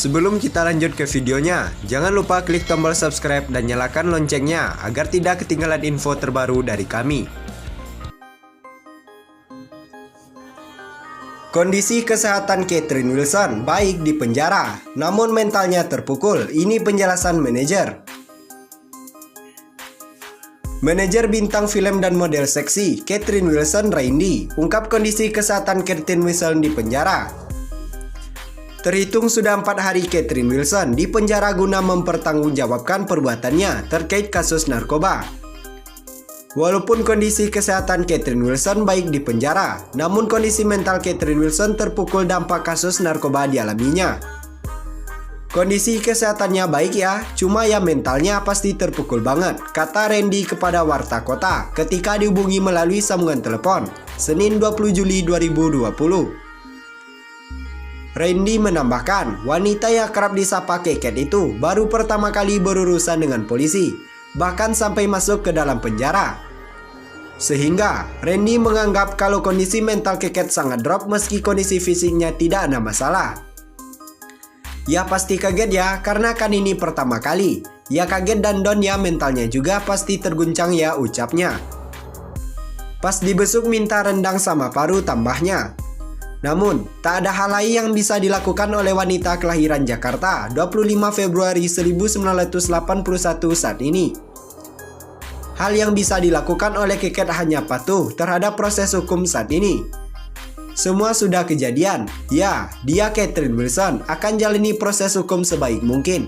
Sebelum kita lanjut ke videonya, jangan lupa klik tombol subscribe dan nyalakan loncengnya agar tidak ketinggalan info terbaru dari kami. Kondisi kesehatan Catherine Wilson baik di penjara, namun mentalnya terpukul. Ini penjelasan manajer. Manajer bintang film dan model seksi Catherine Wilson, Randy, ungkap kondisi kesehatan Catherine Wilson di penjara. Terhitung sudah 4 hari Catherine Wilson di penjara guna mempertanggungjawabkan perbuatannya terkait kasus narkoba. Walaupun kondisi kesehatan Catherine Wilson baik di penjara, namun kondisi mental Catherine Wilson terpukul dampak kasus narkoba dialaminya. Kondisi kesehatannya baik ya, cuma ya mentalnya pasti terpukul banget, kata Randy kepada Warta Kota ketika dihubungi melalui sambungan telepon, Senin 20 Juli 2020. Randy menambahkan, wanita yang kerap disapa Keket itu baru pertama kali berurusan dengan polisi, bahkan sampai masuk ke dalam penjara. Sehingga Randy menganggap kalau kondisi mental Keket sangat drop meski kondisi fisiknya tidak ada masalah. Ya pasti kaget ya, karena kan ini pertama kali. Ya kaget dan down ya, mentalnya juga pasti terguncang ya, ucapnya. Pas dibesuk minta rendang sama paru, tambahnya. Namun, tak ada hal lain yang bisa dilakukan oleh wanita kelahiran Jakarta 25 Februari 1981 saat ini. Hal yang bisa dilakukan oleh Keket hanya patuh terhadap proses hukum saat ini. Semua sudah kejadian, ya, dia Catherine Wilson akan jalani proses hukum sebaik mungkin.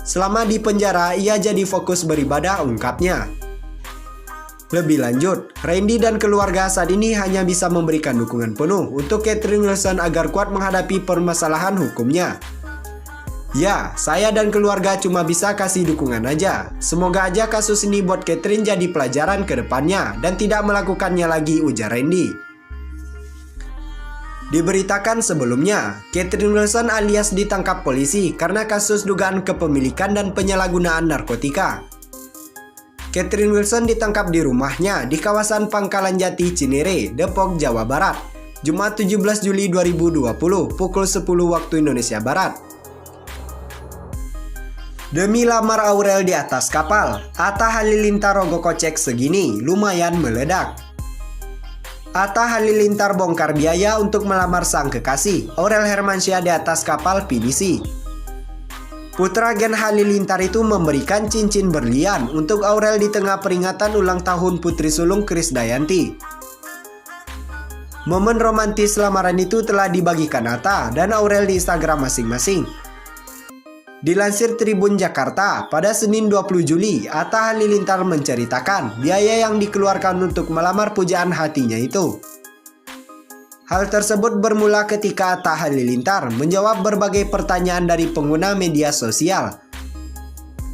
Selama di penjara, ia jadi fokus beribadah, ungkapnya. Lebih lanjut, Randy dan keluarga saat ini hanya bisa memberikan dukungan penuh untuk Catherine Wilson agar kuat menghadapi permasalahan hukumnya. Ya, saya dan keluarga cuma bisa kasih dukungan aja. Semoga aja kasus ini buat Catherine jadi pelajaran ke depannya dan tidak melakukannya lagi, ujar Randy. Diberitakan sebelumnya, Catherine Wilson alias ditangkap polisi karena kasus dugaan kepemilikan dan penyalahgunaan narkotika. Catherine Wilson ditangkap di rumahnya di kawasan Pangkalan Jati, Cinere, Depok, Jawa Barat, Jumat 17 Juli 2020, pukul 10 waktu Indonesia Barat. Demi lamar Aurel di atas kapal, Atta Halilintar rogoh kocek segini, lumayan meledak. Atta Halilintar bongkar biaya untuk melamar sang kekasih, Aurel Hermansyah di atas kapal pinisi. Putra Gen Halilintar itu memberikan cincin berlian untuk Aurel di tengah peringatan ulang tahun putri sulung Krisdayanti. Momen romantis lamaran itu telah dibagikan Atta dan Aurel di Instagram masing-masing. Dilansir Tribun Jakarta, pada Senin 20 Juli, Atta Halilintar menceritakan biaya yang dikeluarkan untuk melamar pujaan hatinya itu. Hal tersebut bermula ketika Atta Halilintar menjawab berbagai pertanyaan dari pengguna media sosial.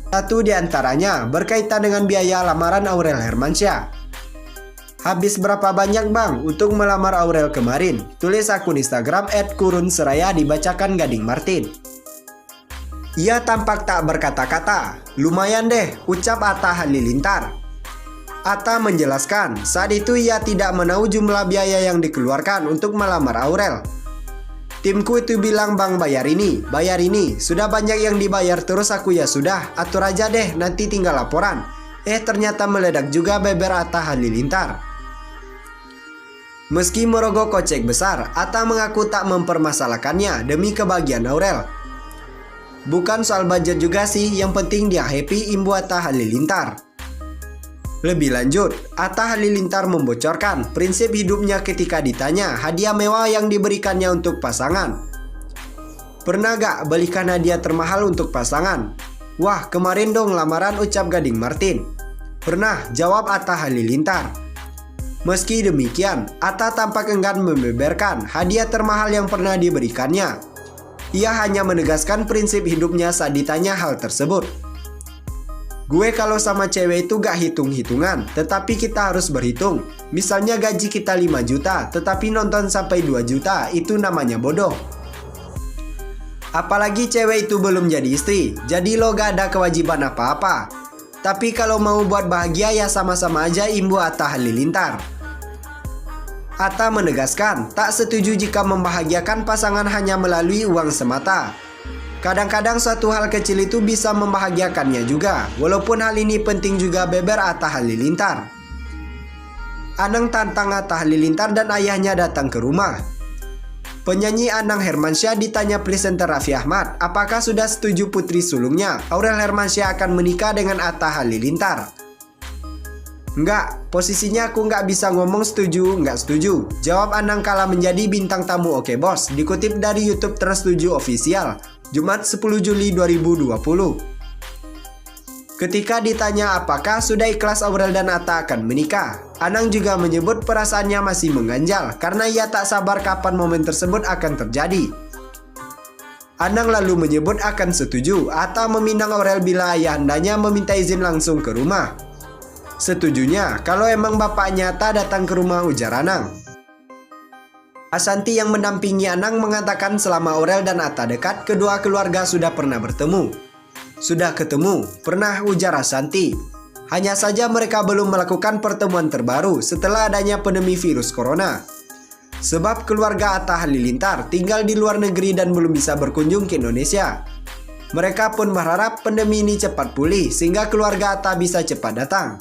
Satu di antaranya berkaitan dengan biaya lamaran Aurel Hermansyah. Habis berapa banyak bang untuk melamar Aurel kemarin? Tulis akun Instagram @kurunseraya dibacakan Gading Martin. Ia tampak tak berkata-kata. Lumayan deh, ucap Atta Halilintar. Atta menjelaskan, saat itu ia tidak menahu jumlah biaya yang dikeluarkan untuk melamar Aurel. Timku itu bilang bang bayar ini, sudah banyak yang dibayar terus aku ya sudah, atur aja deh nanti tinggal laporan. Ternyata meledak juga beber Atta Halilintar. Meski merogoh kocek besar, Atta mengaku tak mempermasalahkannya demi kebahagiaan Aurel. Bukan soal budget juga sih, yang penting dia happy, imbu Atta Halilintar. Lebih lanjut, Atta Halilintar membocorkan prinsip hidupnya ketika ditanya hadiah mewah yang diberikannya untuk pasangan. Pernah gak belikan hadiah termahal untuk pasangan? Wah, kemarin dong lamaran, ucap Gading Martin. Pernah, jawab Atta Halilintar. Meski demikian, Atta tampak enggan membeberkan hadiah termahal yang pernah diberikannya. Ia hanya menegaskan prinsip hidupnya saat ditanya hal tersebut. Gue kalau sama cewek itu gak hitung-hitungan, tetapi kita harus berhitung. Misalnya gaji kita 5 juta, tetapi nonton sampai 2 juta, itu namanya bodoh. Apalagi cewek itu belum jadi istri, jadi lo gak ada kewajiban apa-apa. Tapi kalau mau buat bahagia ya sama-sama aja, imbu Atta Halilintar. Atta menegaskan tak setuju jika membahagiakan pasangan hanya melalui uang semata. Kadang-kadang suatu hal kecil itu bisa membahagiakannya juga, walaupun hal ini penting juga beber Atta Halilintar. Anang tantang Atta Halilintar dan ayahnya datang ke rumah. Penyanyi Anang Hermansyah ditanya presenter Raffi Ahmad, apakah sudah setuju putri sulungnya, Aurel Hermansyah akan menikah dengan Atta Halilintar. Enggak, posisinya aku nggak bisa ngomong setuju, nggak setuju, jawab Anang kala menjadi bintang tamu Oke Bos, dikutip dari YouTube Trans 7 Official, Jumat 10 Juli 2020. Ketika ditanya apakah sudah ikhlas Aurel dan Atta akan menikah, Anang juga menyebut perasaannya masih mengganjal karena ia tak sabar kapan momen tersebut akan terjadi. Anang lalu menyebut akan setuju Atta meminang Aurel bila ayahandanya meminta izin langsung ke rumah. Setujunya kalau emang bapaknya Atta datang ke rumah, ujar Anang. Ashanty yang mendampingi Anang mengatakan selama Aurel dan Atta dekat, kedua keluarga sudah pernah bertemu. Sudah ketemu, pernah, ujar Ashanty. Hanya saja mereka belum melakukan pertemuan terbaru setelah adanya pandemi virus corona. Sebab keluarga Atta Halilintar tinggal di luar negeri dan belum bisa berkunjung ke Indonesia. Mereka pun berharap pandemi ini cepat pulih sehingga keluarga Atta bisa cepat datang.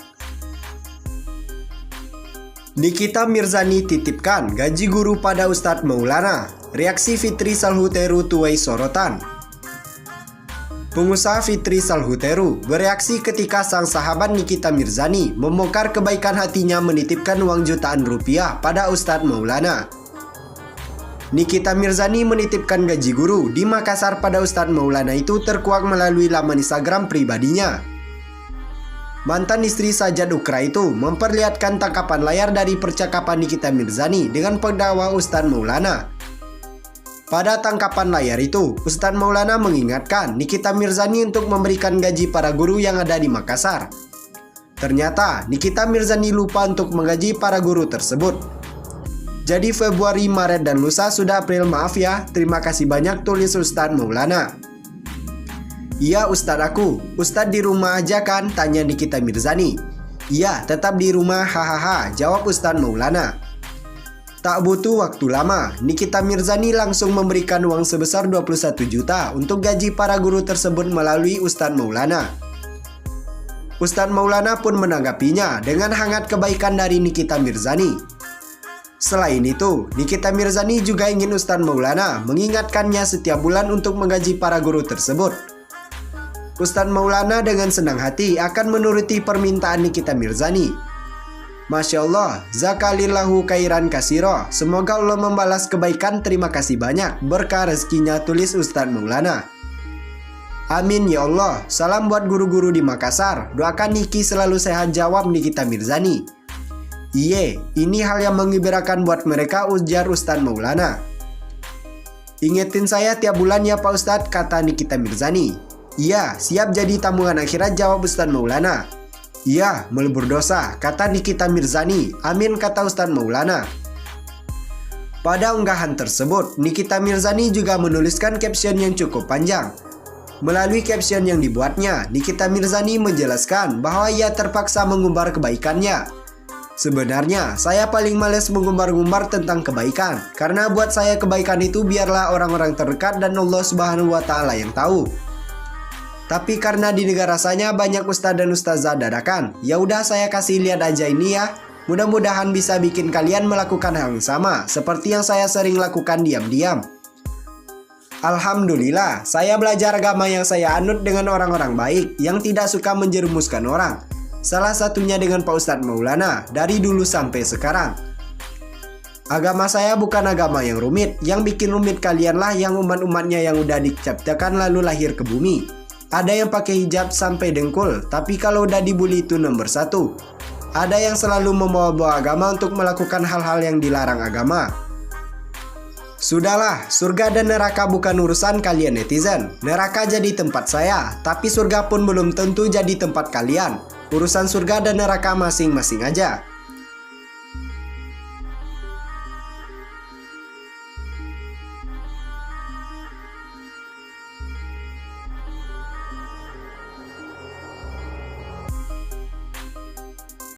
Nikita Mirzani titipkan gaji guru pada Ustadz Maulana. Reaksi Fitri Salhuteru tuai sorotan. Pengusaha Fitri Salhuteru bereaksi ketika sang sahabat Nikita Mirzani membongkar kebaikan hatinya menitipkan uang jutaan rupiah pada Ustadz Maulana. Nikita Mirzani menitipkan gaji guru di Makassar pada Ustadz Maulana itu terkuak melalui laman Instagram pribadinya. Mantan istri Sajad Ukra itu memperlihatkan tangkapan layar dari percakapan Nikita Mirzani dengan pendakwa Ustadz Maulana. Pada tangkapan layar itu, Ustadz Maulana mengingatkan Nikita Mirzani untuk memberikan gaji para guru yang ada di Makassar. Ternyata, Nikita Mirzani lupa untuk menggaji para guru tersebut. Jadi Februari, Maret, dan lusa sudah April, maaf ya, terima kasih banyak, tulis Ustadz Maulana. Iya Ustadz aku, Ustadz di rumah aja kan, tanya Nikita Mirzani. Iya, tetap di rumah, hahaha, jawab Ustadz Maulana. Tak butuh waktu lama, Nikita Mirzani langsung memberikan uang sebesar 21 juta untuk gaji para guru tersebut melalui Ustadz Maulana. Ustadz Maulana pun menanggapinya dengan hangat kebaikan dari Nikita Mirzani. Selain itu, Nikita Mirzani juga ingin Ustadz Maulana mengingatkannya setiap bulan untuk menggaji para guru tersebut. Ustadz Maulana dengan senang hati akan menuruti permintaan Nikita Mirzani. Masya Allah, zakalillahu khairan kasiro. Semoga Allah membalas kebaikan, terima kasih banyak, berkah rezekinya, tulis Ustadz Maulana. Amin ya Allah, salam buat guru-guru di Makassar, doakan Niki selalu sehat, jawab Nikita Mirzani. Iye, ini hal yang menggembirakan buat mereka, ujar Ustadz Maulana. Ingetin saya tiap bulan ya Pak Ustadz, kata Nikita Mirzani. Iya, siap jadi tabungan akhirat, jawab Ustadz Maulana. Iya, melebur dosa, kata Nikita Mirzani. Amin, kata Ustadz Maulana. Pada unggahan tersebut, Nikita Mirzani juga menuliskan caption yang cukup panjang. Melalui caption yang dibuatnya, Nikita Mirzani menjelaskan bahwa ia terpaksa mengumbar kebaikannya. Sebenarnya, saya paling males mengumbar-ngumbar tentang kebaikan, karena buat saya kebaikan itu biarlah orang-orang terdekat dan Allah Subhanahu wa Ta'ala yang tahu. Tapi karena di negara saya banyak ustadz dan ustazah dadakan, ya udah saya kasih lihat aja ini ya. Mudah-mudahan bisa bikin kalian melakukan hal yang sama seperti yang saya sering lakukan diam-diam. Alhamdulillah, saya belajar agama yang saya anut dengan orang-orang baik yang tidak suka menjerumuskan orang. Salah satunya dengan Pak Ustadz Maulana dari dulu sampai sekarang. Agama saya bukan agama yang rumit, yang bikin rumit kalianlah yang umat-umatnya yang udah diciptakan lalu lahir ke bumi. Ada yang pakai hijab sampai dengkul, tapi kalau udah dibully itu nomor 1. Ada yang selalu membawa-bawa agama untuk melakukan hal-hal yang dilarang agama. Sudahlah, surga dan neraka bukan urusan kalian netizen. Neraka jadi tempat saya, tapi surga pun belum tentu jadi tempat kalian. Urusan surga dan neraka masing-masing aja.